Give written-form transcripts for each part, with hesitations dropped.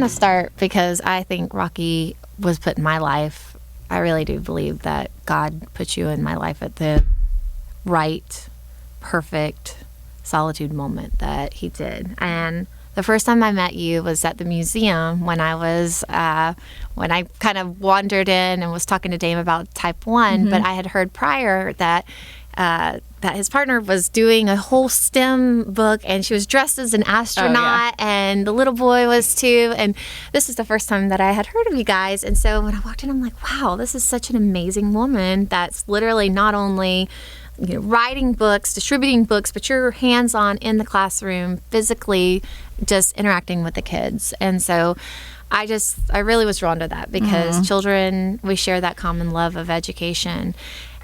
going to start because I think Rocky was put in my life. I really do believe that God put you in my life at the right, perfect solitude moment that he did. And the first time I met you was at the museum when I kind of wandered in and was talking to Dame about type 1, but I had heard prior that his partner was doing a whole STEM book, and she was dressed as an astronaut, and the little boy was too. And this is the first time that I had heard of you guys. And so when I walked in, I'm like, wow, this is such an amazing woman that's literally not only writing books, distributing books, but you're hands-on in the classroom, physically just interacting with the kids. And so I really was drawn to that because children, we share that common love of education.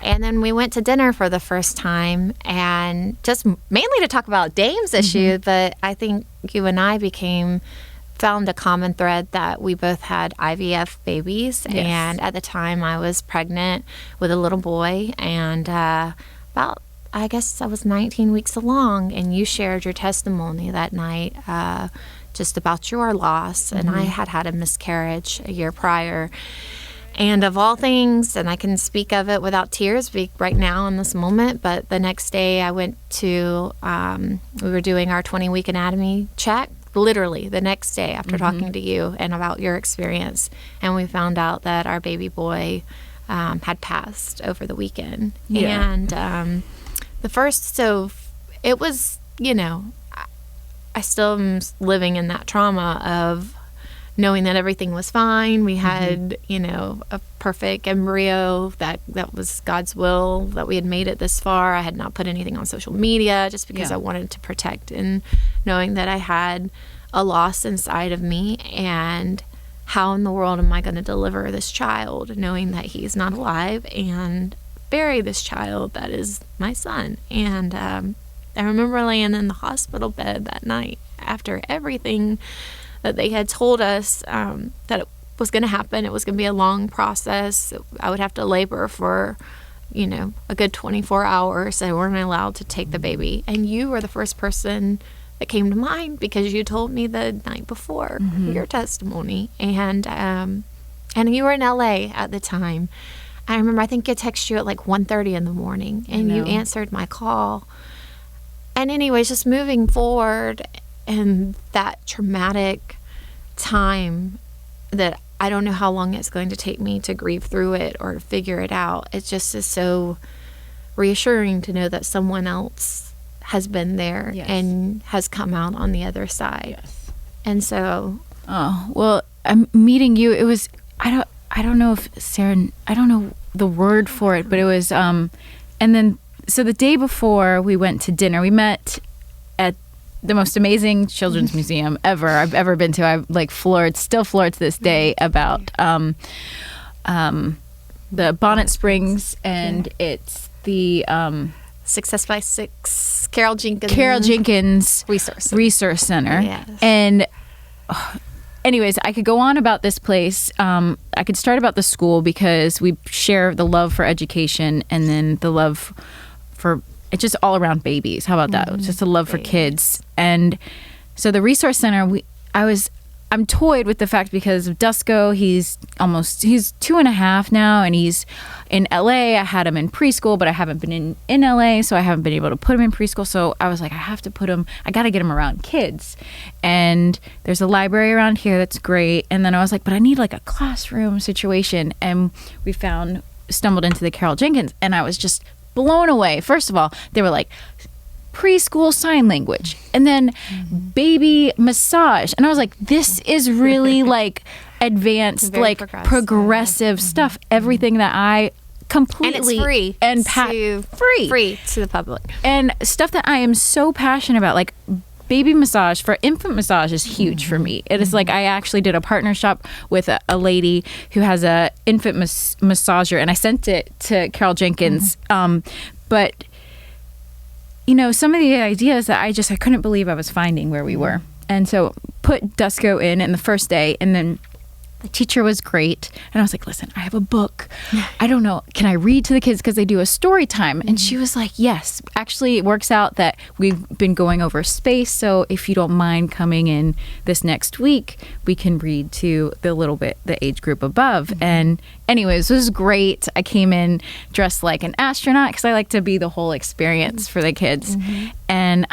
And then we went to dinner for the first time, and just mainly to talk about Dame's issue, but I think you and I found a common thread that we both had IVF babies. Yes. And at the time I was pregnant with a little boy, and I guess I was 19 weeks along, and you shared your testimony that night just about your loss. And I had a miscarriage a year prior. And of all things, and I can speak of it without tears right now in this moment, but the next day I went to, we were doing our 20-week anatomy check, literally the next day after talking to you and about your experience. And we found out that our baby boy had passed over the weekend. Yeah. And so it was, I still am living in that trauma of knowing that everything was fine. We had, a perfect embryo, that was God's will, that we had made it this far. I had not put anything on social media just because I wanted to protect, and knowing that I had a loss inside of me, and how in the world am I going to deliver this child, knowing that he's not alive, and bury this child that is my son. And I remember laying in the hospital bed that night after everything that they had told us that it was going to happen. It was going to be a long process. I would have to labor for, a good 24 hours. I weren't allowed to take the baby. And you were the first person that came to mind because you told me the night before your testimony. And you were in LA at the time. I remember, I think I texted you at like 1:30 in the morning, and you answered my call. And anyways, just moving forward, and that traumatic time that I don't know how long it's going to take me to grieve through it or to figure it out. It just is so reassuring to know that someone else has been there and has come out on the other side. Yes. And so, I'm meeting you. It was, I don't know if Sarah, I don't know the word for it, but it was, and then, so the day before we went to dinner, we met at the most amazing children's museum I've ever been to. I'm like still floored to this day about the Bonnet Springs, and it's the 6x6 Carol Jenkins Resource Center. Yes. And anyways, I could go on about this place. I could start about the school because we share the love for education, and then the love for it's just all around babies. How about that? It's just a love for kids. And so the resource center, I'm toyed with the fact because of Dusko, he's 2.5 now, and he's in LA. I had him in preschool, but I haven't been in LA, so I haven't been able to put him in preschool. So I was like, I got to get him around kids. And there's a library around here that's great. And then I was like, but I need like a classroom situation. And we stumbled into the Carol Jenkins, and I was just blown away. First of all, they were like preschool sign language, and then baby massage, and I was like, this is really like advanced, like progressive stuff. Everything that I completely, and it's free and free to the public, and stuff that I am so passionate about, like baby massage. For infant massage is huge for me. It is like, I actually did a partner shop with a lady who has a infant massager, and I sent it to Carol Jenkins. But some of the ideas that I couldn't believe I was finding where we were. And so put Dusko in the first day, and then The teacher was great. And I was like, listen, I have a book. I don't know. Can I read to the kids? Because they do a story time. And she was like, yes. Actually, it works out that we've been going over space. So if you don't mind coming in this next week, we can read to the age group above. And anyways, it was great. I came in dressed like an astronaut because I like to be the whole experience for the kids. And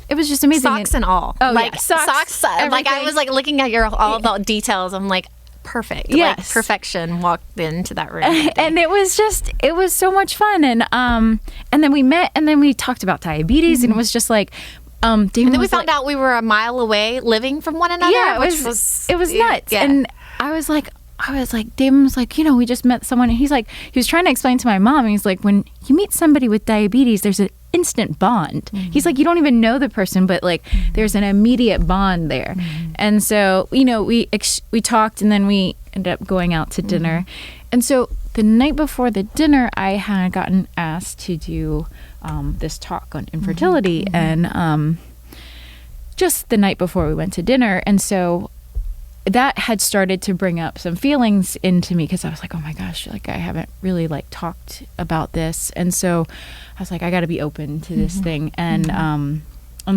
it was just amazing. Socks and all. Oh, like yeah. socks. Like I was like looking at all the details. I'm like, perfect. Yes. Like perfection walked into that room. And it was so much fun. And then we met and then we talked about diabetes and it was just like, David and then we found out we were a mile away living from one another. Yeah, it was nuts. Yeah. And I was like, Damon was like, we just met someone. And he was trying to explain to my mom. And he's like, when you meet somebody with diabetes, there's an instant bond. He's like, you don't even know the person, but like there's an immediate bond there. And so, we talked and then we ended up going out to dinner. And so the night before the dinner, I had gotten asked to do this talk on infertility. And just the night before we went to dinner. And so that had started to bring up some feelings into me because I was like, oh my gosh, like I haven't really like talked about this. And so I was like, I got to be open to this thing. And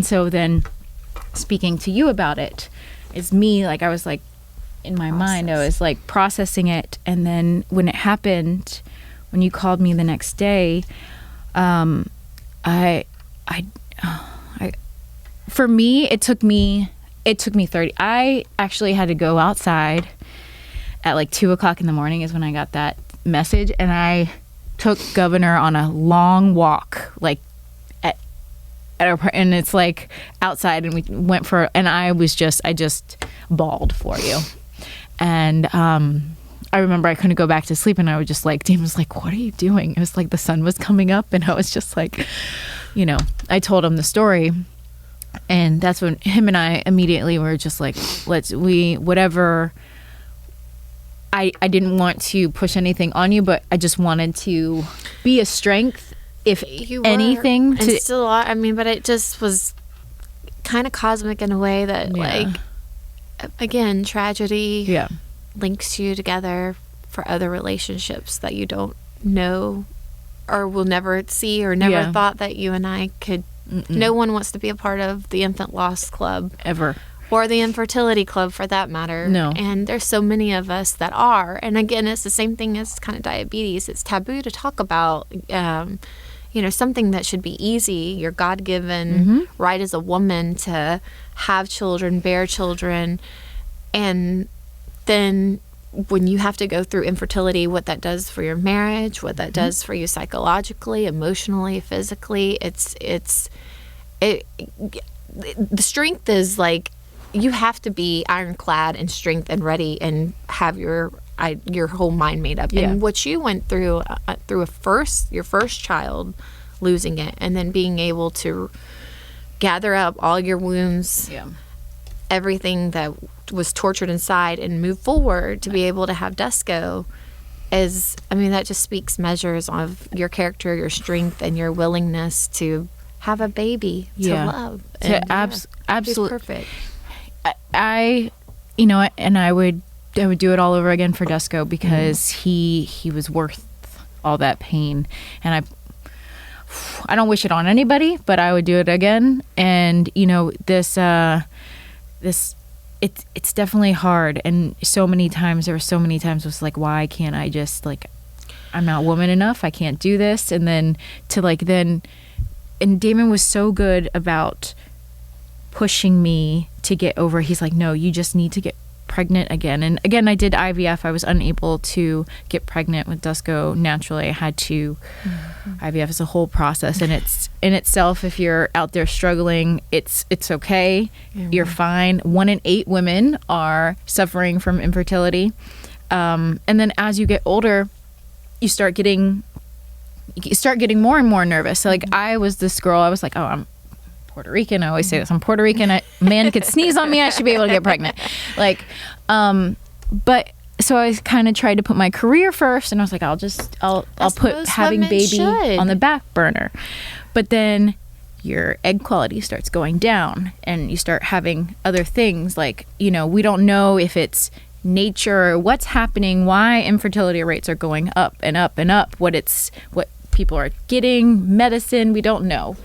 so then speaking to you about it is me, like I was like in my mind, I was like processing it. And then when it happened, when you called me the next day, for me, it took me 30. I actually had to go outside at like 2:00 in the morning is when I got that message. And I took Governor on a long walk, like and it's like outside and we went and I just bawled for you. And, I remember I couldn't go back to sleep and I was just like, Damon was like, what are you doing? It was like the sun was coming up and I was just like, I told him the story. And that's when him and I immediately were just like, whatever. I didn't want to push anything on you, but I just wanted to be a strength, if anything. And still are. I mean, but it just was kind of cosmic in a way that, like, again, tragedy links you together for other relationships that you don't know or will never see or never thought that you and I could. No one wants to be a part of the infant loss club ever, or the infertility club for that matter. No. And there's so many of us that are. And again, it's the same thing as kind of diabetes. It's taboo to talk about, something that should be easy, your God-given right as a woman to have children, bear children. And then when you have to go through infertility, what that does for your marriage, what that does for you psychologically, emotionally, physically, the strength is like, you have to be ironclad in strength and ready and have your whole mind made up. And what you went through your first child, losing it, and then being able to gather up all your wounds, everything that was tortured inside, and move forward to be able to have Desco that just speaks measures of your character, your strength, and your willingness to have a baby to love. Absolutely perfect. I would do it all over again for Desco because he was worth all that pain, and I don't wish it on anybody, but I would do it again. And it's definitely hard, and there were so many times was like, why can't I just, like, I'm not woman enough, I can't do this. And then and Damon was so good about pushing me to get over. He's like, no, you just need to get pregnant again. And again, I did IVF. I was unable to get pregnant with Desco naturally. I had to. IVF is a whole process, and it's in itself. If you're out there struggling, it's okay. You're fine. 1 in 8 women are suffering from infertility, and then as you get older, you start getting more and more nervous. So, like, I was this girl. I was like, oh, I'm Puerto Rican. I always say this. I'm Puerto Rican. A man could sneeze on me, I should be able to get pregnant. Like, but so I kind of tried to put my career first, and I was like, I'll put having baby on the back burner. But then your egg quality starts going down, and you start having other things like, we don't know if it's nature, what's happening, why infertility rates are going up and up and up, what people are getting, medicine, we don't know.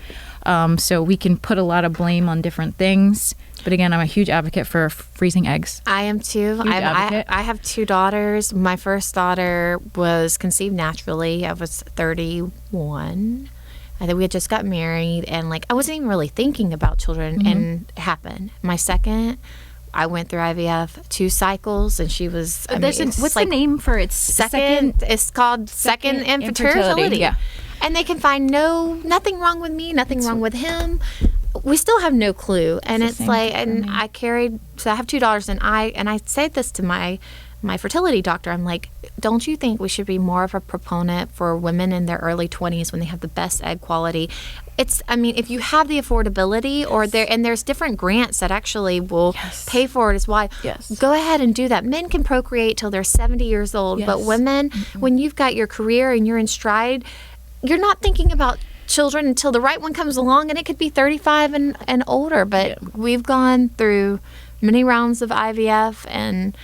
So we can put a lot of blame on different things. But again, I'm a huge advocate for freezing eggs. I am too. I have 2 daughters. My first daughter was conceived naturally. I was 31. I think we had just got married, and like I wasn't even really thinking about children, and it happened. My second, I went through IVF 2 cycles, and she was. What's the name for its second? It's called second infertility. Yeah, and they can find nothing wrong with me, nothing wrong with him. We still have no clue, and it's like, and I carried. So I have 2 daughters, and I said this to my fertility doctor. I'm like, don't you think we should be more of a proponent for women in their early 20s when they have the best egg quality? If you have the affordability, there's different grants that actually will pay for it as well. Go ahead and do that. Men can procreate till they're 70 years old, but women, when you've got your career and you're in stride, you're not thinking about children until the right one comes along, and it could be 35 and older. But we've gone through many rounds of IVF, and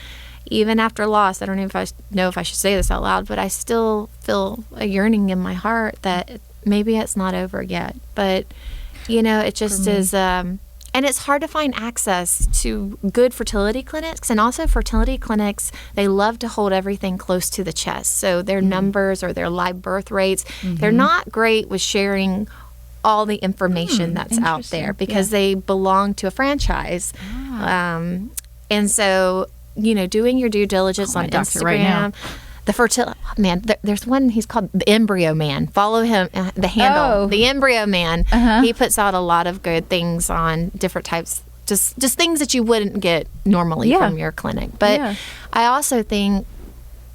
even after loss, I don't even know if I should say this out loud, but I still feel a yearning in my heart that maybe it's not over yet. But, it just is, and it's hard to find access to good fertility clinics. And also fertility clinics, they love to hold everything close to the chest. So their numbers or their live birth rates, they're not great with sharing all the information that's out there because they belong to a franchise. And so, doing your due diligence on Instagram. Right now. The fertility man, there's one, he's called the Embryo Man. Follow him, the handle, the Embryo Man. He puts out a lot of good things on different types, just things that you wouldn't get normally from your clinic. But I also think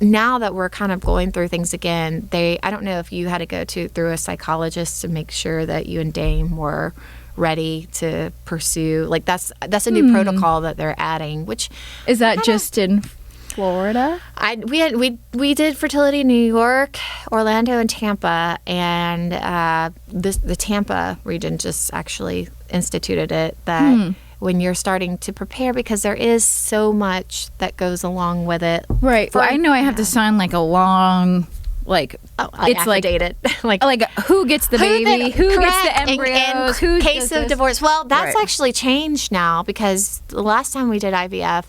now that we're kind of going through things again, I don't know if you had to go through a psychologist to make sure that you and Dame were ready to pursue, like that's a new protocol that they're adding, which is that just in Florida? We did fertility in New York, Orlando, and Tampa, and the Tampa region just actually instituted it, that when you're starting to prepare, because there is so much that goes along with it. Right. Well, I know I have to sign like a long, it's like dated, like who gets the baby, who gets the embryos, in case of divorce. Well, that's actually changed now, because the last time we did IVF,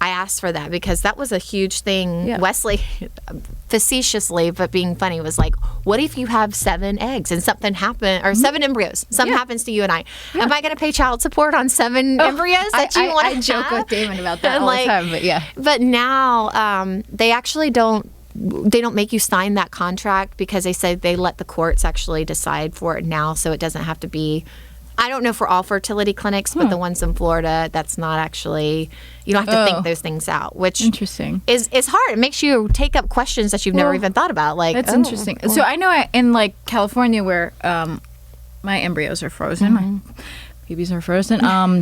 I asked for that because that was a huge thing. Yeah. Wesley, facetiously but being funny, was like, what if you have 7 eggs and something happens, or 7 embryos, something happens to you and I? Yeah. Am I going to pay child support on 7 embryos that you want to have? I joke with Damon about that all the time, but yeah. But now they actually don't make you sign that contract, because they say they let the courts actually decide for it now, so it doesn't have to be. I don't know for all fertility clinics, but the ones in Florida, that's not actually, you don't have to think those things out, which interesting is hard. It makes you take up questions that you've never even thought about. Like, that's interesting. Well. So I know in California, where my embryos are frozen, my babies are frozen.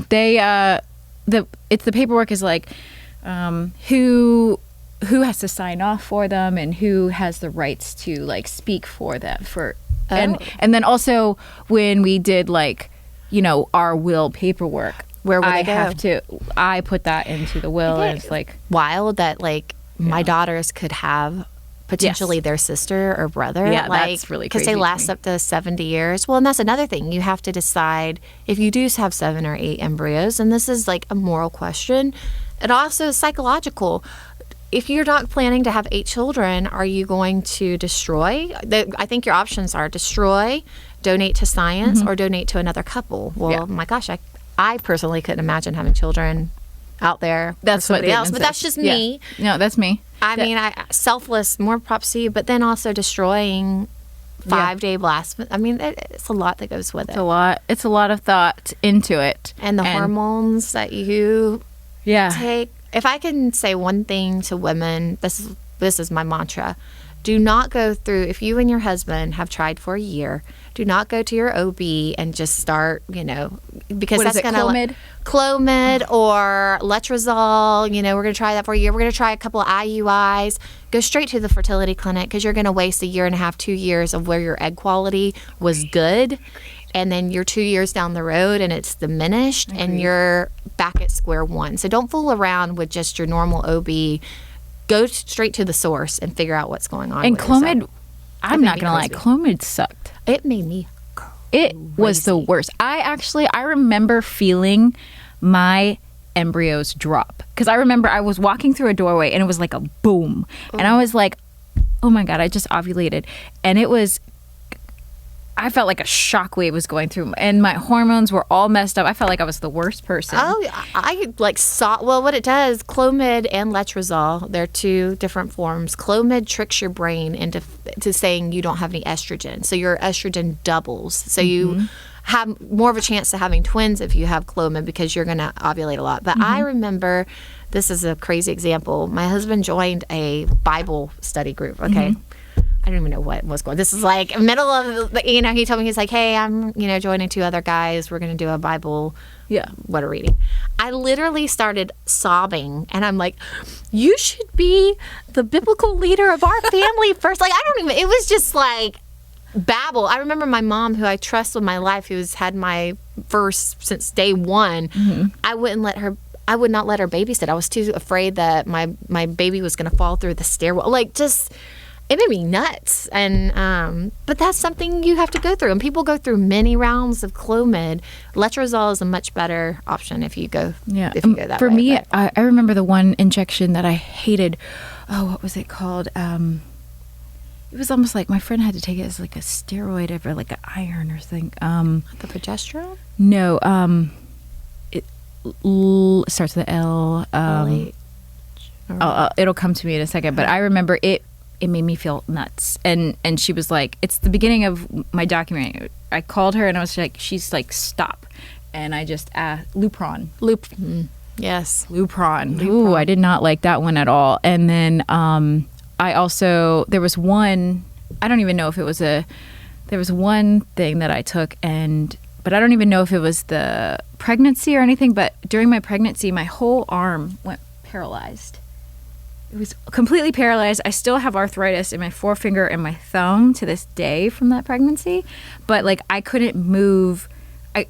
The paperwork is like who has to sign off for them and who has the rights to speak for them and then also when we did our will paperwork, where would I go? I put that into the will, and it's wild that my daughters could have potentially their sister or brother. Yeah, that's really crazy. Because they last up to 70 years. Well, and that's another thing. You have to decide if you do have 7 or 8 embryos, and this is a moral question. It also is psychological. If you're not planning to have 8 children, are you going to destroy? I think your options are destroy, donate to science, or donate to another couple. Well, my gosh, I personally couldn't imagine having children out there. That's somebody else, but that's just me. No, that's me. I mean, selfless, more props to you, but then also destroying 5-day blast. I mean, it's a lot that goes with it. It's a lot of thought into it. And the hormones that you take. If I can say one thing to women, this is my mantra. Do not go through, if you and your husband have tried for a year, do not go to your OB and just start, because that's going to Clomid or Letrozole, we're going to try that for a year. We're going to try a couple of IUIs. Go straight to the fertility clinic, because you're going to waste 1.5 years, 2 years of where your egg quality was good. and then you're 2 years down the road and it's diminished and you're back at square one. So don't fool around with just your normal OB. Go straight to the source and figure out what's going on. And with Clomid, yourself. I'm not going to lie, Clomid sucked. It made me It was the worst. I remember feeling my embryos drop, because I remember I was walking through a doorway and it was like a boom. And I was like, oh my God, I just ovulated. And I felt like a shockwave was going through, and my hormones were all messed up. I felt like I was the worst person. Oh, I saw, well, what it does, Clomid and letrozole, they're two different forms. Clomid tricks your brain into saying you don't have any estrogen. So your estrogen doubles. So you have more of a chance of having twins if you have Clomid, because you're going to ovulate a lot. But I remember, this is a crazy example. My husband joined a Bible study group, okay? I don't even know what was going on. This is like middle of the, he told me, he's like, hey, I'm, joining 2 other guys. We're going to do a Bible, what a reading. I literally started sobbing, and I'm like, you should be the biblical leader of our family first. Like, it was just like babble. I remember my mom, who I trust with my life, who's had my first since day one. I would not let her babysit. I was too afraid that my baby was going to fall through the stairwell. It made me nuts. And but that's something you have to go through. And people go through many rounds of Clomid. Letrozole is a much better option if you go that way. For me, I remember the one injection that I hated. Oh, what was it called? It was almost like my friend had to take it as like a steroid or like an iron or thing. The progesterone? No. It starts with L. It'll come to me in a second. But I remember it made me feel nuts. And she was like, it's the beginning of my documentary. I called her and I was like, she's like, stop. And I just asked, Lupron. Yes. Lupron. Ooh, I did not like that one at all. And then I also, there was one, I don't even know if it was there was one thing that I took, but I don't even know if it was the pregnancy or anything, but during my pregnancy, my whole arm went paralyzed. It was completely paralyzed. I still have arthritis in my forefinger and my thumb to this day from that pregnancy. But like, I couldn't move.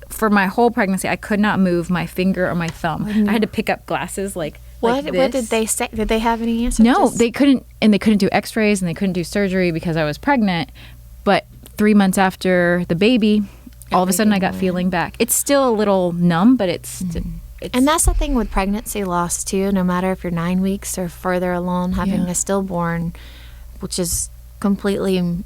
For my whole pregnancy, I could not move my finger or my thumb. I had to pick up glasses like what did they say? Did they have any answers? No, they couldn't. And they couldn't do x-rays, and they couldn't do surgery because I was pregnant. But 3 months after the baby, all of a sudden I got feeling back. It's still a little numb, but it's and that's the thing with pregnancy loss too. No matter if you're 9 weeks or further along, having a stillborn, which is completely,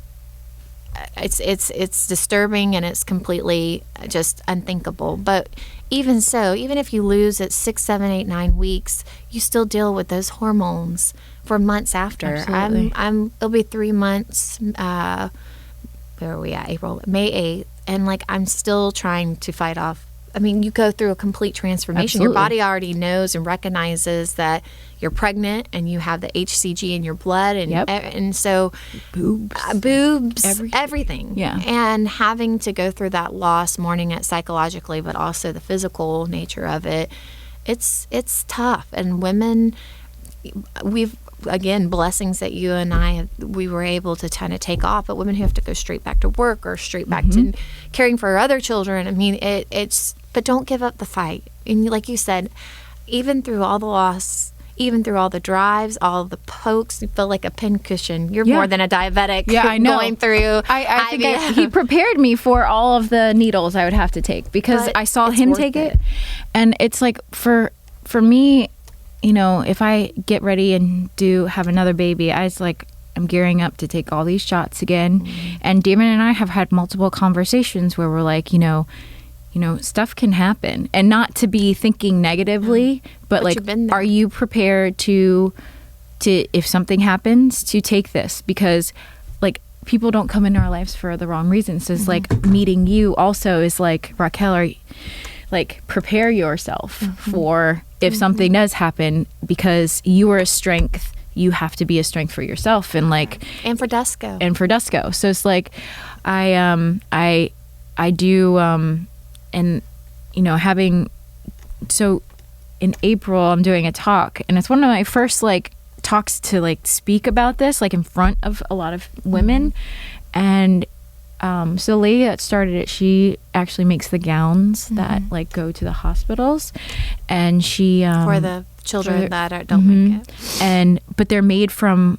it's disturbing, and it's completely just unthinkable. But even so, even if you lose at 6, 7, 8, 9 weeks, you still deal with those hormones for months after. Absolutely. It'll be 3 months. Where are we at? May 8th, and like I'm still trying to fight off. I mean, you go through a complete transformation. Absolutely. Your body already knows and recognizes that you're pregnant, and you have the HCG in your blood, and so boobs, everything. Yeah. And having to go through that loss, mourning it psychologically, but also the physical nature of it, it's tough. And women, again, blessings that you and I, we were able to kind of take off, but women who have to go straight back to work or straight back to caring for other children, I mean, but don't give up the fight. And like you said, even through all the loss, even through all the drives, all the pokes, you feel like a pincushion. You're more than a diabetic. Yeah, I know. Going through I think he prepared me for all of the needles I would have to take, because I saw him take it. And it's like, for me, if I get ready and have another baby, I'm gearing up to take all these shots again. And Damon and I have had multiple conversations where we're like, stuff can happen, and not to be thinking negatively, but like, are you prepared to if something happens, to take this? Because like, people don't come into our lives for the wrong reasons. So it's like, meeting you also is like, Raquel, prepare yourself for if something does happen, because you are a strength. You have to be a strength for yourself, and like, and for Dusko. So it's like, I do, and so in April I'm doing a talk, and it's one of my first like talks to like speak about this, like in front of a lot of women. And So the lady that started it, she actually makes the gowns that like go to the hospitals, and she for the children that don't make it. But they're made from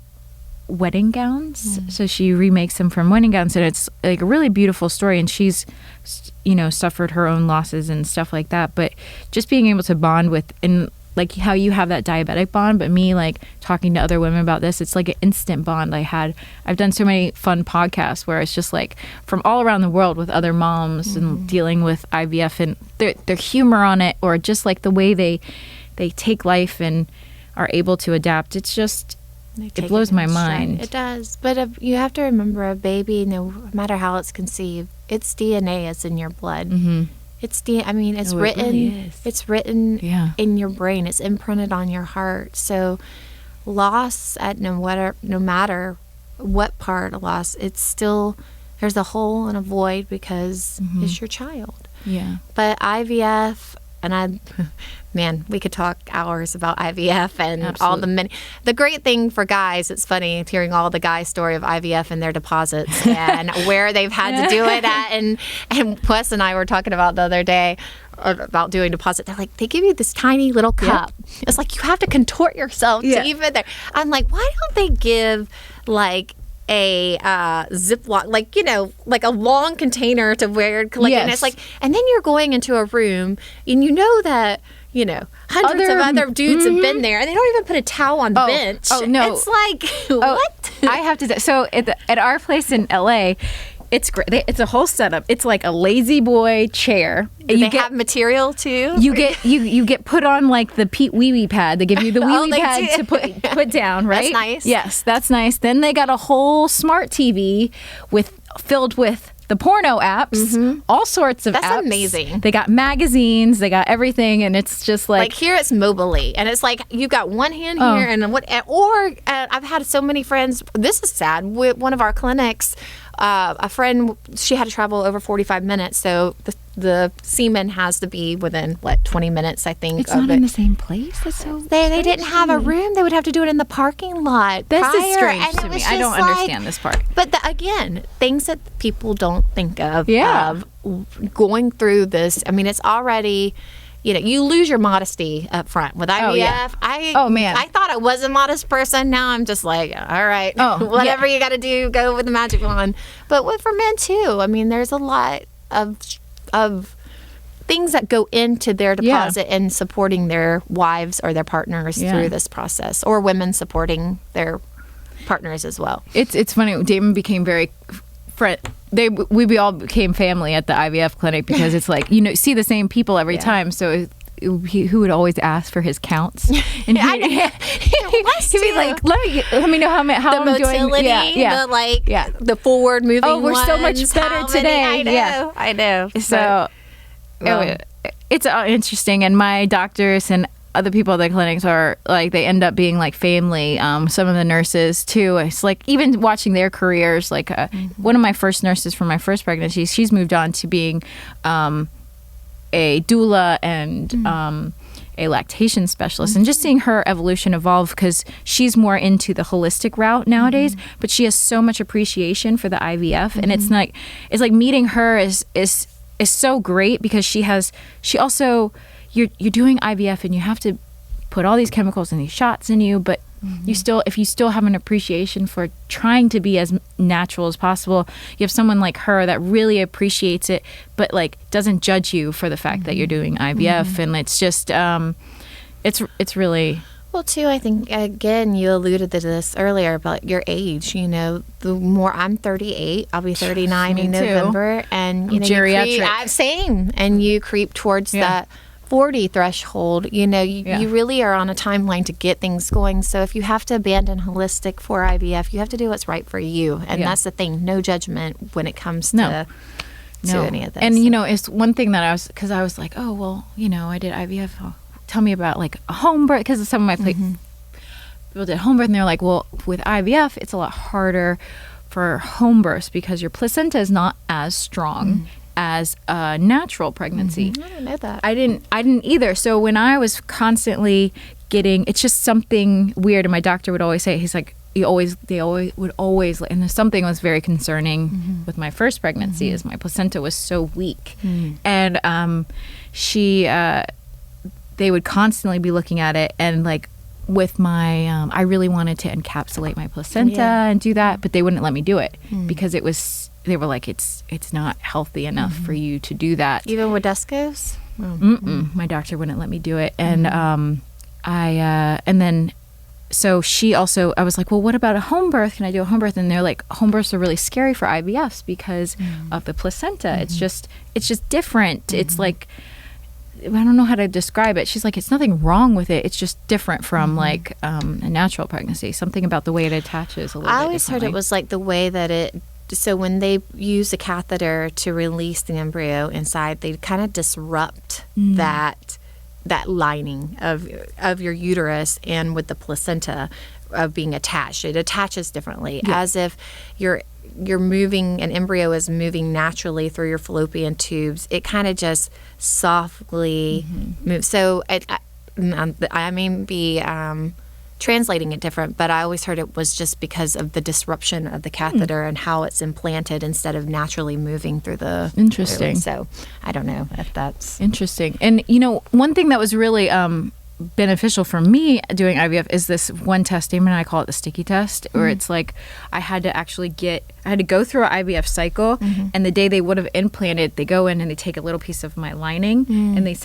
wedding gowns. So she remakes them from wedding gowns, and it's like a really beautiful story. And she's, you know, suffered her own losses and stuff like that. But just being able to bond with, and like how you have that diabetic bond, but me like talking to other women about this, it's like an instant bond. I've done so many fun podcasts where it's just like from all around the world with other moms and dealing with IVF, and their humor on it, or just like the way they take life and are able to adapt. It's just, it blows my mind. It does. But you have to remember, a baby, no matter how it's conceived, its DNA is in your blood. It's it's written. It really is. It's written in your brain. It's imprinted on your heart. So loss, at no matter what part of loss, it's still, there's a hole and a void because it's your child. Yeah. But IVF, and man, we could talk hours about IVF and all the great thing for guys, it's funny hearing all the guys' story of IVF and their deposits and where they've had to do it at. And Wes and I were talking about the other day about doing deposit. They're like, they give you this tiny little cup. It's like you have to contort yourself to even there. I'm like, why don't they give like a Ziploc, like, you know, like a long container to where collect, and it's like, and then you're going into a room and you know that, you know, hundreds of other dudes have been there, and they don't even put a towel on the bench. Oh no, it's like what? I have to. So at our place in LA, it's great. It's a whole setup. It's like a lazy boy chair. Do they have material too? You get put on like the wee wee pad. They give you the wee wee pad to put down, right? That's nice. Yes, that's nice. Then they got a whole smart TV filled with the porno apps, all sorts of apps. That's amazing. They got magazines, they got everything, and it's just like here it's mobily, and it's like you've got one hand here, and I've had so many friends. This is sad. With one of our clinics, a friend, she had to travel over 45 minutes, so the semen has to be within 20 minutes, I think. It's not in the same place. That's so they didn't have a room. They would have to do it in the parking lot. This is strange to me. I don't understand this part. But again, things that people don't think of. Yeah. Of going through this. I mean, it's already, you know, you lose your modesty up front with IVF. I thought I was a modest person. Now I'm just like, all right, whatever you got to do, go with the magic wand. But for men too, I mean, there's a lot of things that go into their deposit and supporting their wives or their partners through this process, or women supporting their partners as well. It's funny. Damon became very we all became family at the IVF clinic because it's like, you know, see the same people every time. So who would always ask for his counts, and he'd be like, let me know how I'm doing. The forward moving. Oh, we're so much better today. I know. So it's interesting, and my doctors and other people at the clinics are like, they end up being like family. Some of the nurses too. It's like even watching their careers. Like one of my first nurses from my first pregnancy, she's moved on to being a doula and a lactation specialist, and just seeing her evolution evolve, because she's more into the holistic route nowadays, but she has so much appreciation for the IVF, and it's like meeting her is so great, because she also, you're doing IVF and you have to put all these chemicals and these shots in you, but if you still have an appreciation for trying to be as natural as possible, you have someone like her that really appreciates it, but like doesn't judge you for the fact that you're doing IVF. And it's just it's really well too. I think again, you alluded to this earlier about your age. You know, the more, I'm 38, I'll be 39 in November, and you know, geriatric. Same, and you creep towards that 40 threshold. You know, you really are on a timeline to get things going. So if you have to abandon holistic for IVF, you have to do what's right for you, and that's the thing. No judgment when it comes to any of this. And you know, it's one thing that I was like, oh well, you know, I did IVF. Oh, tell me about like a home birth, because some of my people did home birth, and they're like, well, with IVF, it's a lot harder for home births because your placenta is not as strong as a natural pregnancy. I didn't know that. I didn't either. So when I was constantly getting, it's just something weird, and my doctor would always say, he's like, they always would always, and something was very concerning with my first pregnancy is my placenta was so weak. And they would constantly be looking at it, and like with my I really wanted to encapsulate my placenta and do that, but they wouldn't let me do it because they were like, it's not healthy enough for you to do that. Even with Descos? My doctor wouldn't let me do it. And and then so she also, I was like, well, what about a home birth? Can I do a home birth? And they're like, home births are really scary for IVFs because of the placenta. It's just different. It's like, I don't know how to describe it. She's like, it's nothing wrong with it. It's just different from like a natural pregnancy. Something about the way it attaches a little bit. I always heard it was like the way that so when they use a catheter to release the embryo inside, they kind of disrupt that lining of your uterus, and with the placenta of being attached, it attaches differently, as if you're moving, an embryo is moving naturally through your fallopian tubes. It kind of just softly moves. So I may be translating it different, but I always heard it was just because of the disruption of the catheter and how it's implanted instead of naturally moving through the Interesting. So I don't know if that's interesting. And one thing that was really beneficial for me doing IVF is this one test, Damon and I call it the sticky test, where it's like I had to go through an IVF cycle, and the day they would have implanted, they go in and they take a little piece of my lining and they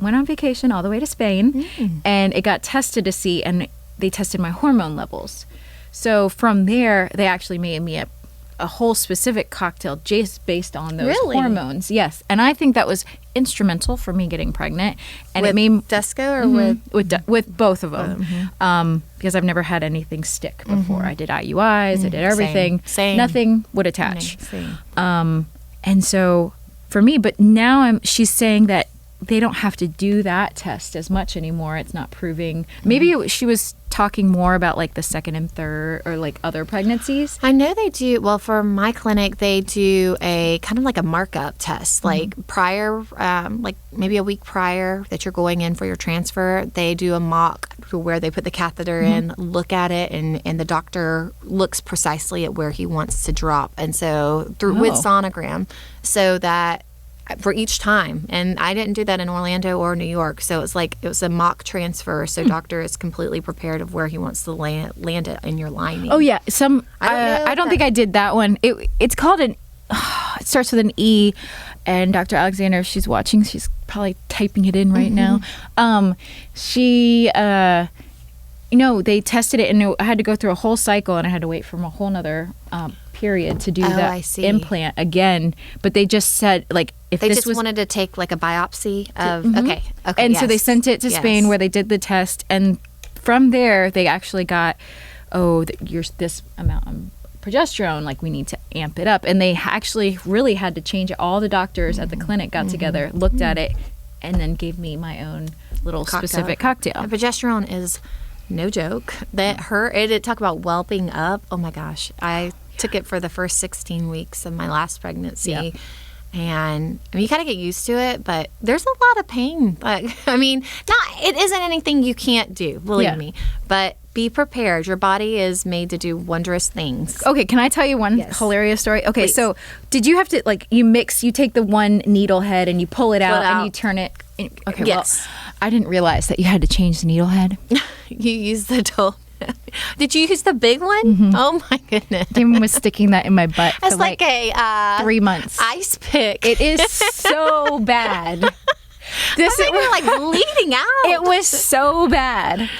went on vacation all the way to Spain, and it got tested to see, and they tested my hormone levels. So from there, they actually made me a whole specific cocktail just based on those hormones. Yes. And I think that was instrumental for me getting pregnant. And with it made Desco or with both of them. Because I've never had anything stick before. I did IUIs, I did everything. Same. Nothing would attach. Same. And so for me, but now she's saying that they don't have to do that test as much anymore. It's not proving. Maybe she was talking more about like the second and third or like other pregnancies. I know they do. Well, for my clinic, they do a kind of like a markup test, like prior, like maybe a week prior that you're going in for your transfer. They do a mock where they put the catheter in, look at it, and the doctor looks precisely at where he wants to drop. And so with sonogram, so that for each time. And I didn't do that in Orlando or New York. So it was a mock transfer. So doctor is completely prepared of where he wants to land it in your lining. Oh yeah. I don't think I did that one. It's called it starts with an E, and Dr. Alexander, if she's watching, she's probably typing it in right now. She they tested it, and I had to go through a whole cycle, and I had to wait for a whole nother period to do that implant again. But they just said, like, if they this just was, wanted to take like a biopsy of okay, and so they sent it to Spain, where they did the test, and from there they actually got you're this amount of progesterone, like we need to amp it up. And they actually really had to change it. All the doctors at the clinic got together, looked at it, and then gave me my own little specific cocktail. And progesterone is no joke. It talk about whelping up. Oh my gosh. I took it for the first 16 weeks of my last pregnancy. Yeah. And I mean, you kind of get used to it, but there's a lot of pain. Like, I mean, it isn't anything you can't do, believe me, but be prepared. Your body is made to do wondrous things. Okay, can I tell you one hilarious story? Okay, please. So did you have to, like, you take the one needle head and you pull it out and you turn it? Okay, yes. Well, I didn't realize that you had to change the needle head. You use the tool. Did you use the big one? Oh my goodness. Damon was sticking that in my butt for like a 3 months. Ice pick. It is so bad. This is like bleeding out. It was so bad.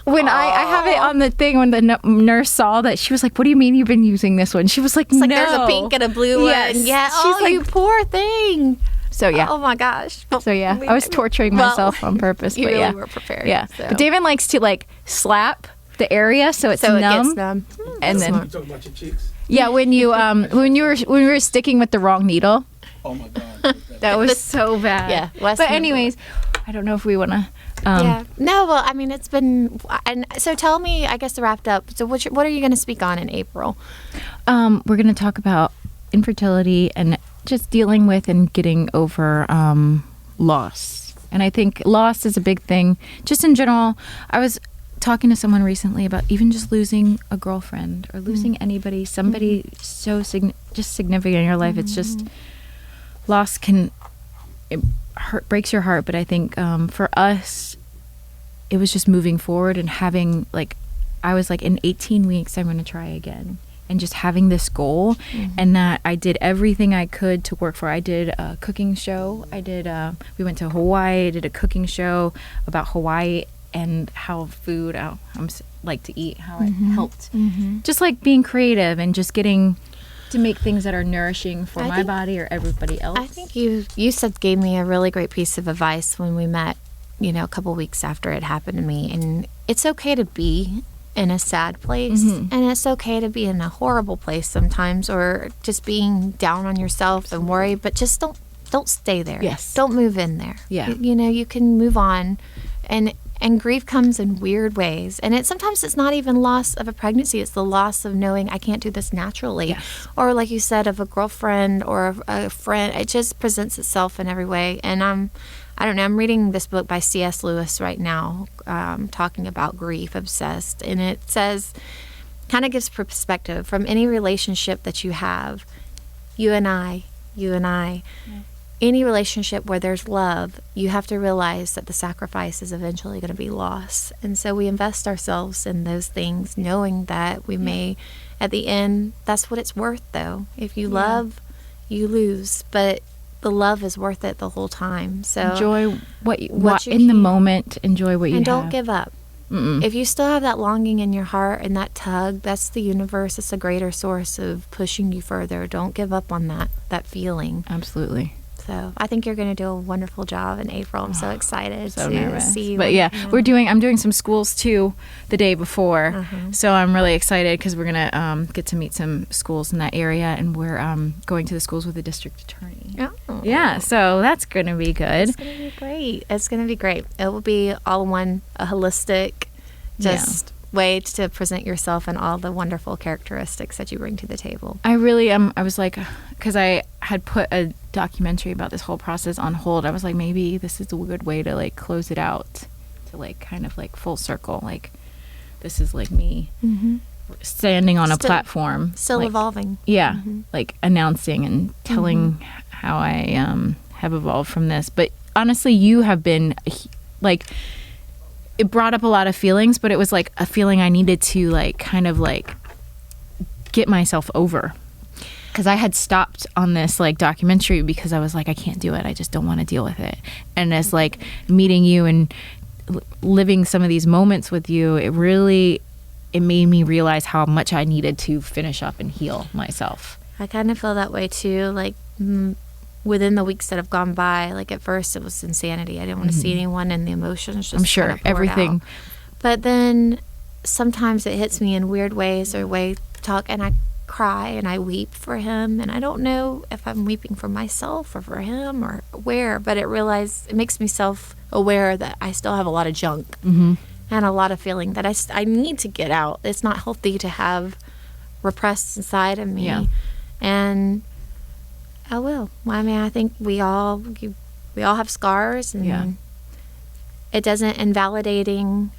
When I have it on the thing, when the nurse saw that, she was like, "What do you mean you've been using this one?" She was like, "No, there's a pink and a blue one." Yeah. She's like, "You poor thing." So yeah. Oh my gosh. So yeah, I was torturing myself on purpose. You but really were prepared. Yeah. So. But Damon likes to like slap the area so it's numb. It gets numb. And then talking about your cheeks. Yeah, when you when we were sticking with the wrong needle. Oh my God. That was so bad. Yeah. But anyways, I don't know if we want to. Yeah. No, well, I mean, it's been. And so tell me, I guess to wrap up, so what are you going to speak on in April? We're going to talk about infertility and just dealing with and getting over loss. And I think loss is a big thing. Just in general, talking to someone recently about even just losing a girlfriend or losing anybody, somebody so just significant in your life. It's just loss breaks your heart. But I think for us, it was just moving forward and having I was like, in 18 weeks, I'm going to try again. And just having this goal and that I did everything I could to work for. I did a cooking show. We went to Hawaii. I did a cooking show about Hawaii and how food, like to eat, how it helped. Just like being creative and just getting to make things that are nourishing for my body or everybody else. I think you gave me a really great piece of advice when we met, a couple weeks after it happened to me. And it's okay to be in a sad place and it's okay to be in a horrible place sometimes, or just being down on yourself and worry, but just don't stay there. Don't move in there. You can move on, and grief comes in weird ways, and sometimes it's not even loss of a pregnancy, it's the loss of knowing I can't do this naturally, or like you said, of a girlfriend or a friend. It just presents itself in every way. And I don't know, I'm reading this book by C.S. Lewis right now, talking about grief, Obsessed. And it says, kind of gives perspective from any relationship that you have, you and I, any relationship where there's love, you have to realize that the sacrifice is eventually going to be loss. And so we invest ourselves in those things, knowing that we may, at the end, that's what it's worth, though. If you love, you lose. But the love is worth it the whole time. So enjoy what you in the moment. Enjoy what you have. And don't give up. If you still have that longing in your heart and that tug, that's the universe. It's a greater source of pushing you further. Don't give up on that feeling. Absolutely. So I think you're going to do a wonderful job in April. I'm so excited to nervous. see you. But I'm doing some schools too the day before. So I'm really excited because we're going to get to meet some schools in that area, and we're going to the schools with the district attorney. Oh. Yeah, so that's going to be good. It's going to be great. It's going to be great. It will be all in one, a holistic, way to present yourself and all the wonderful characteristics that you bring to the table. I really am. I was like, because I had put a documentary about this whole process on hold. I was like, maybe this is a good way to close it out, to kind of full circle. This is me standing on a platform, still evolving. Yeah, announcing and telling how I have evolved from this. But honestly, you have been it brought up a lot of feelings, but it was a feeling I needed to get myself over. Because I had stopped on this documentary because I was I can't do it. I just don't want to deal with it. And it's meeting you and living some of these moments with you, it made me realize how much I needed to finish up and heal myself. I kind of feel that way too. Within the weeks that have gone by, at first it was insanity. I didn't want to see anyone, and the emotions just I'm sure everything. Out. But then sometimes it hits me in weird ways or talk, and I cry and I weep for him, and I don't know if I'm weeping for myself or for him or where, but it makes me self-aware that I still have a lot of junk and a lot of feeling that I need to get out. It's not healthy to have repressed inside of me. And I will. I think we all have scars, and it doesn't invalidating.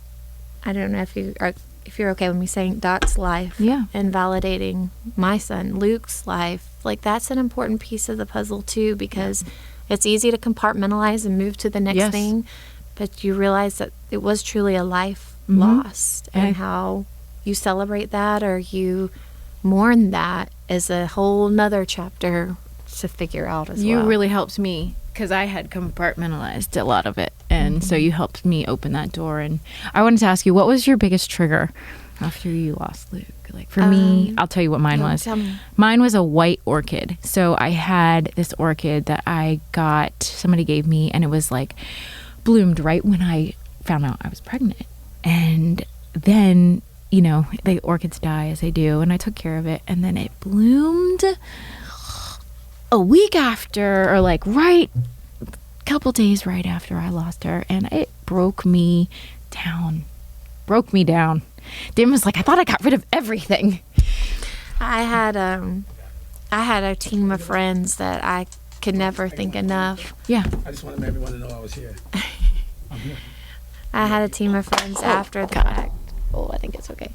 I don't know if you're okay with me saying Dot's life. Invalidating my son Luke's life. That's an important piece of the puzzle too, because it's easy to compartmentalize and move to the next thing, but you realize that it was truly a life lost, and how you celebrate that or you mourn that is a whole nother chapter to figure out as well. You really helped me because I had compartmentalized a lot of it, and so you helped me open that door. And I wanted to ask you, what was your biggest trigger after you lost Luke? For me, I'll tell you what mine was. Tell me. Mine was a white orchid. So I had this orchid that somebody gave me, and it was bloomed right when I found out I was pregnant. And then, the orchids die as they do, and I took care of it, and then it bloomed a week after, or right couple days right after I lost her, and it broke me down. Dan was I thought I got rid of everything. I had a team of friends that I could never think enough. I just wanted everyone to know I was here. I'm here. I had a team of friends after the fact. Oh, I think it's okay.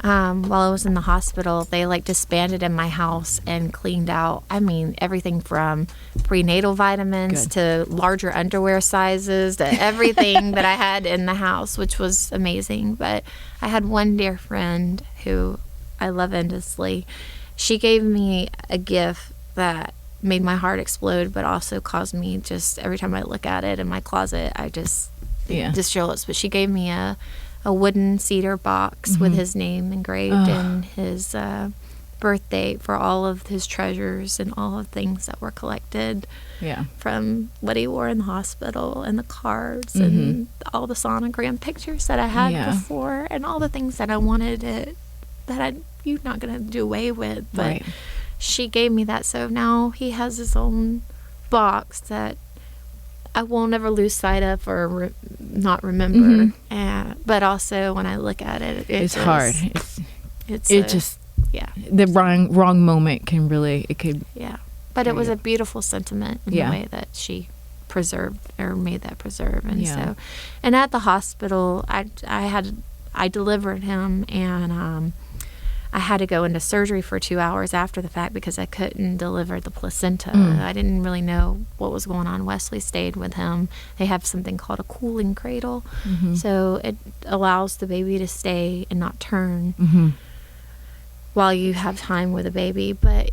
While I was in the hospital, they like disbanded in my house and cleaned out, I mean, everything from prenatal vitamins to larger underwear sizes to everything that I had in the house, which was amazing. But I had one dear friend who I love endlessly. She gave me a gift that made my heart explode, but also caused me just every time I look at it in my closet, I just shows. But she gave me a wooden cedar box with his name engraved and his birth date for all of his treasures and all of the things that were collected from what he wore in the hospital and the cards and all the sonogram pictures that I had before and all the things that I wanted you're not going to do away with. But she gave me that. So now he has his own box that I won't ever lose sight of or not remember. But also when I look at it, it's hard. The wrong moment can really, it could. Yeah. But it was a beautiful sentiment in the way that she preserved or made that preserve. And so, and at the hospital, I delivered him, and I had to go into surgery for 2 hours after the fact because I couldn't deliver the placenta. I didn't really know what was going on. Wesley stayed with him. They have something called a cooling cradle. So it allows the baby to stay and not turn while you have time with the baby. But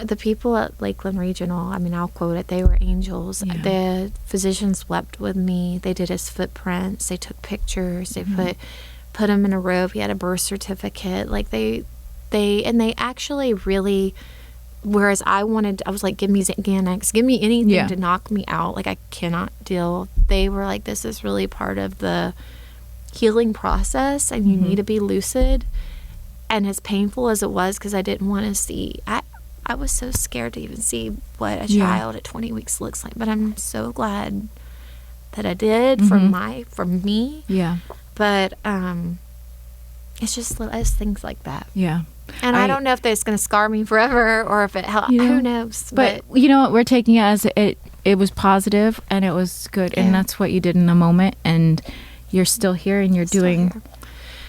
the people at Lakeland Regional, I mean, I'll quote it, they were angels. The physicians wept with me. They did his footprints. They took pictures. They put him in a robe. He had a birth certificate. Like they actually really, whereas I was like, give me Xanax, give me anything to knock me out. Like, I cannot deal. They were like, this is really part of the healing process, and you need to be lucid. And as painful as it was, because I didn't want to see, I was so scared to even see what a child at 20 weeks looks like. But I'm so glad that I did for me. Yeah. But it's just things like that. Yeah. And I don't know if it's going to scar me forever or if it helps. Who knows? But you know what? We're taking it as it was positive and it was good. Yeah. And that's what you did in the moment. And you're still here and you're doing. Here.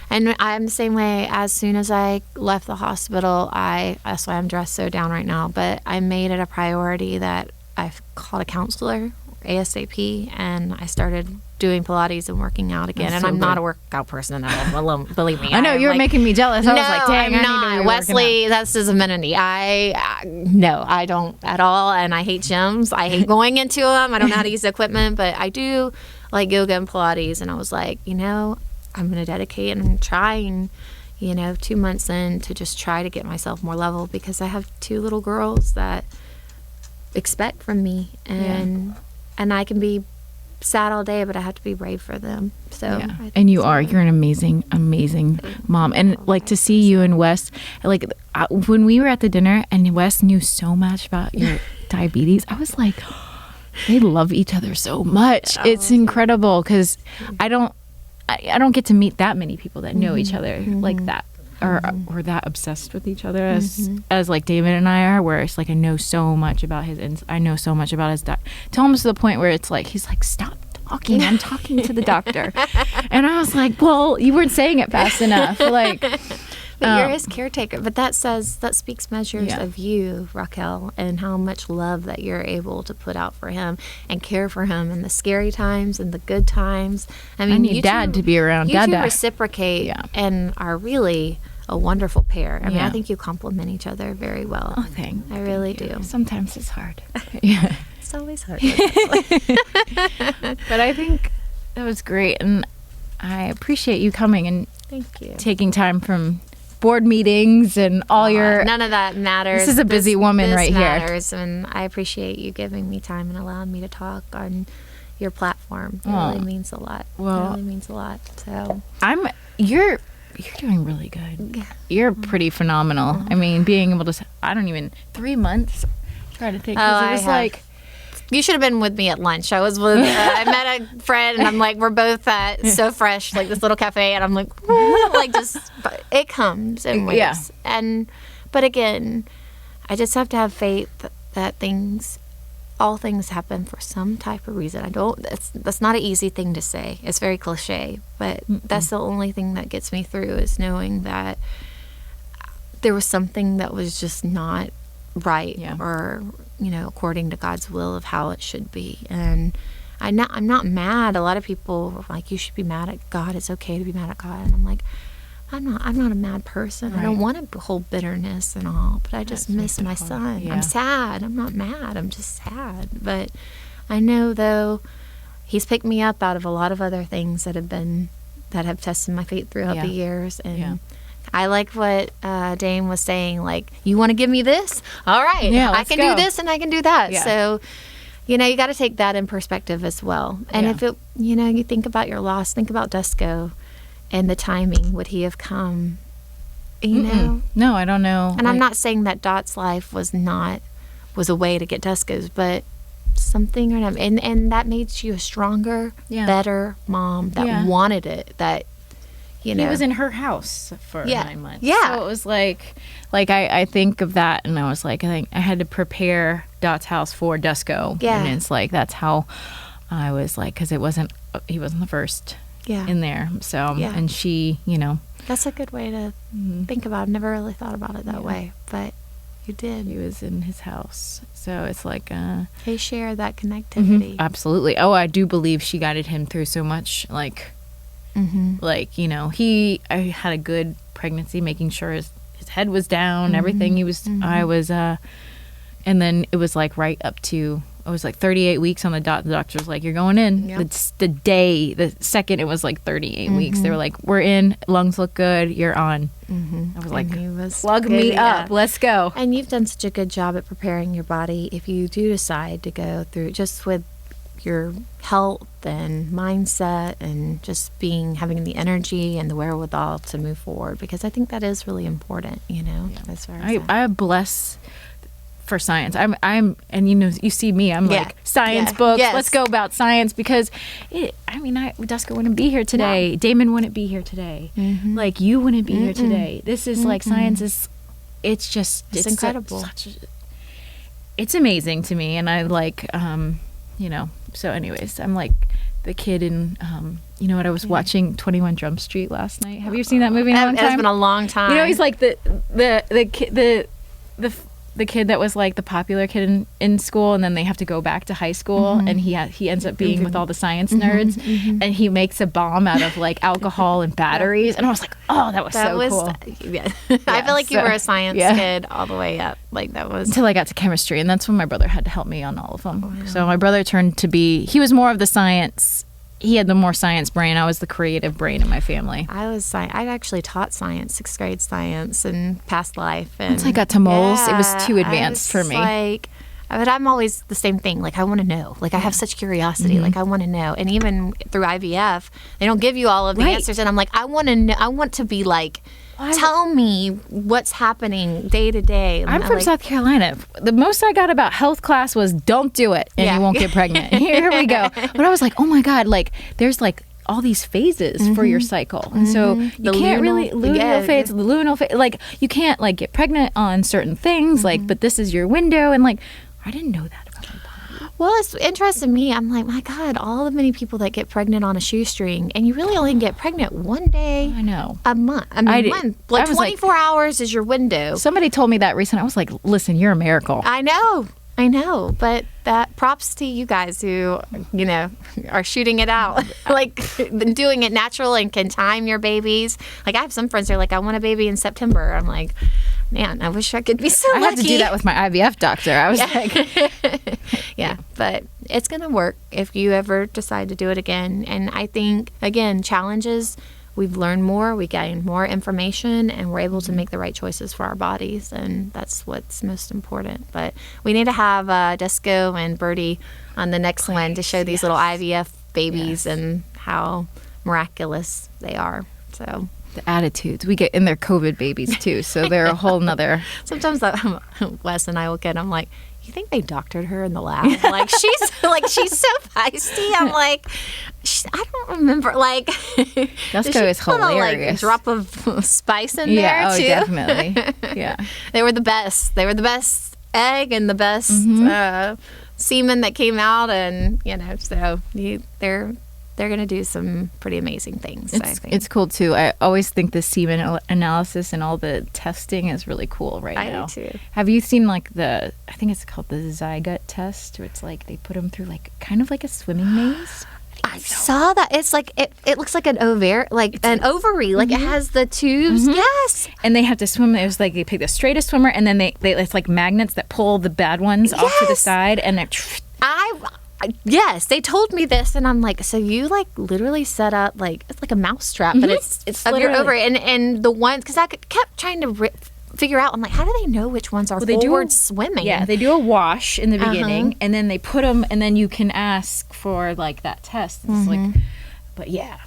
And I'm the same way. As soon as I left the hospital, that's why I'm dressed so down right now. But I made it a priority that I called a counselor ASAP, and I started doing Pilates and working out again. And I'm not a workout person at all. Believe me. I know you're making me jealous. I was like, dang, I'm not. Wesley, that's his amenity. No, I don't at all. And I hate gyms. I hate going into them. I don't know how to use the equipment, but I do like yoga and Pilates. And I was like, I'm going to dedicate and I'm trying, 2 months in to just try to get myself more level, because I have 2 little girls that expect from me, and I can be sad all day, but I have to be brave for them. So, and you're an amazing mom. And like to see you and Wes, like when we were at the dinner and Wes knew so much about your diabetes, I was like, they love each other so much. It's incredible, because I don't get to meet that many people that know each other like that, or that obsessed with each other as like David and I are, where it's like I know so much about I know so much about his to almost to the point where it's like he's like, stop talking, I'm talking to the doctor. And I was like, well, you weren't saying it fast enough. Like, but you're his caretaker. But that speaks measures of you, Raquel, and how much love that you're able to put out for him and care for him in the scary times and the good times. I mean, need Dad to be around. You two reciprocate and are really a wonderful pair. I mean, I think you complement each other very well. Oh, thanks. I really do. Sometimes it's hard. It's always hard. But I think that was great, and I appreciate you coming and thank you taking time from board meetings and all your. None of that matters. This is a busy woman right matters, here. And I appreciate you giving me time and allowing me to talk on your platform. It really means a lot. Well, it really means a lot. So you're doing really good. Yeah. You're pretty phenomenal. I mean, being able to, 3 months, try to think, because it was like. You should have been with me at lunch. I was with, I met a friend, and I'm like, we're both at So Fresh, like this little cafe, and I'm like, it comes in waves. Yeah. But again, I just have to have faith that things all things happen for some type of reason. That's not an easy thing to say. It's very cliche, but that's the only thing that gets me through, is knowing that there was something that was just not right, or, according to God's will of how it should be. And I'm not mad. A lot of people are like, you should be mad at God. It's okay to be mad at God. And I'm like, I'm not a mad person. Right. I don't want to hold bitterness and all, but I just miss my son. Yeah. I'm sad. I'm not mad. I'm just sad. But I know, though, he's picked me up out of a lot of other things that have tested my faith throughout the years. And I like what Dane was saying, like, you want to give me this? All right. I can do this and I can do that. Yeah. So, you got to take that in perspective as well. And if it, you think about your loss, think about Dusko and the timing. Would he have come? No, I don't know. And I'm not saying that Dot's life was a way to get Dusko's, but something, and that made you a stronger, better mom that wanted it. That he was in her house for 9 months. Yeah, so it was like I think of that, and I was like, I think I had to prepare Dot's house for Dusko. Yeah, and it's like that's how I was like, because he wasn't the first. In there. So, and she, That's a good way to think about it. I've never really thought about it that way, but you did. He was in his house. So it's like... they share that connectivity. Absolutely. Oh, I do believe she guided him through so much. I had a good pregnancy, making sure his head was down, everything. He was, and then it was like right up to... I was like 38 weeks on the dot. The doctor was like, you're going in. Yep. The second it was like 38 weeks, they were like, we're in, lungs look good, you're on. I was like, plug me up, let's go. And you've done such a good job at preparing your body if you do decide to go through, just with your health and mindset and just having the energy and the wherewithal to move forward, because I think that is really important, as far as I bless for science. I'm you see me, I'm like science books. Yes. Let's go about science, because Dusko wouldn't be here today. No. Damon wouldn't be here today. Like you wouldn't be here today. This is like science is, it's incredible. It's amazing to me, and I like so anyways, I'm like the kid in I was watching 21 Jump Street last night. Have you seen that movie in a long time? It's been a long time. He's like the kid that was like the popular kid in school, and then they have to go back to high school, and he ends up being with all the science nerds, and he makes a bomb out of like alcohol and batteries, and I was like, oh, that was cool. I feel like you were a science kid all the way up, like that was until I got to chemistry, and that's when my brother had to help me on all of them. Wow. So my brother he was more of the science. He had the more science brain. I was the creative brain in my family. I actually taught science, 6th grade science, and past life. And once I got to moles, it was too advanced for me. But I'm always the same thing. Like, I want to know. Like, I have such curiosity. Like, I want to know. And even through IVF, they don't give you all of the answers. And I'm like, I want to know. I want to be like, tell me what's happening day to day. I'm from South Carolina. The most I got about health class was don't do it and you won't get pregnant. Here we go. But I was like, oh my God, like there's like all these phases for your cycle. And so you can't really, luteal phase, the luteal phase, like you can't like get pregnant on certain things, like, but this is your window. And like, I didn't know that about my body. Well, it's interesting to me. I'm like, my God, all the many people that get pregnant on a shoestring, and you really only get pregnant one day. I know. A month. Like 24 hours is your window. Somebody told me that recently. I was like, listen, you're a miracle. I know. But that props to you guys who, are shooting it out, like doing it natural and can time your babies. Like I have some friends who are like, I want a baby in September. I'm like, man, I wish I could be so lucky. I had to do that with my IVF doctor. I was like... Yeah, but it's going to work if you ever decide to do it again. And I think, again, challenges, we've learned more, we gain more information, and we're able to make the right choices for our bodies. And that's what's most important. But we need to have Dusko and Birdie on the next one to show these little IVF babies and how miraculous they are. So... the attitudes we get in their COVID babies too, so they're a whole nother. Sometimes Wes and I will get. I'm like, you think they doctored her in the lab? Like she's so feisty. I'm like, I don't remember. Like, Dusko is hilarious. A drop of spice in there too. Yeah, definitely. Yeah, they were the best. They were the best egg and the best semen that came out, and so they're going to do some pretty amazing things. I think It's cool too. I always think the semen analysis and all the testing is really cool right now. I do too. Have you seen like I think it's called the zygote test, where it's like they put them through like kind of like a swimming maze? I saw that. It's like it looks like an ovary, like an ovary, like it has the tubes. Yes. And they have to swim. It was like they pick the straightest swimmer, and then they it's like magnets that pull the bad ones off to the side, and they're. Yes, they told me this, and I'm like, so you like literally set up like it's like a mouse trap, but it's of your ovary, and the ones because I kept trying to figure out. I'm like, how do they know which ones are forward swimming? Yeah, they do a wash in the beginning, and then they put them, and then you can ask for like that test. It's like, but yeah.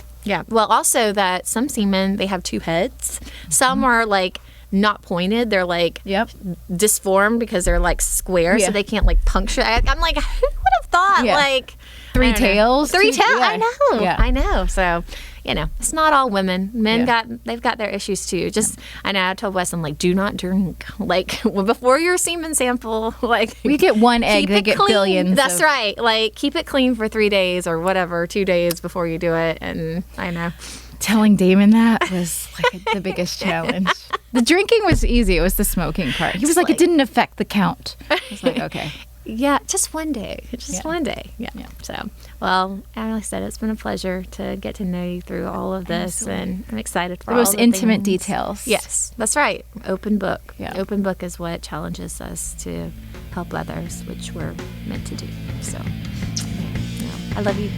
Well, also that some semen they have two heads. Some are like not pointed. They're like disformed because they're like square, so they can't like puncture. I'm like, who would have thought like three tails? Three tails. Yeah. I know. Yeah. I know. So. It's not all women. Men they've got their issues too. Just I know I told Wes, I'm like, do not drink like before your semen sample. Like we get one egg, they get clean. billions. That's right. Like keep it clean for 3 days or whatever, 2 days before you do it. And I know telling Damon that was like the biggest challenge. The drinking was easy. It was the smoking part. He was like, it didn't affect the count. I was like, okay. Yeah, just one day. Just one day. Yeah. So, well, as I said, it's been a pleasure to get to know you through all of this, and I'm excited for the all most the intimate things. Details. Yes, that's right. Open book. Yeah. Open book is what challenges us to help others, which we're meant to do. So, I love you.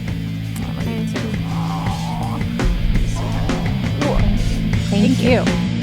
Thank you.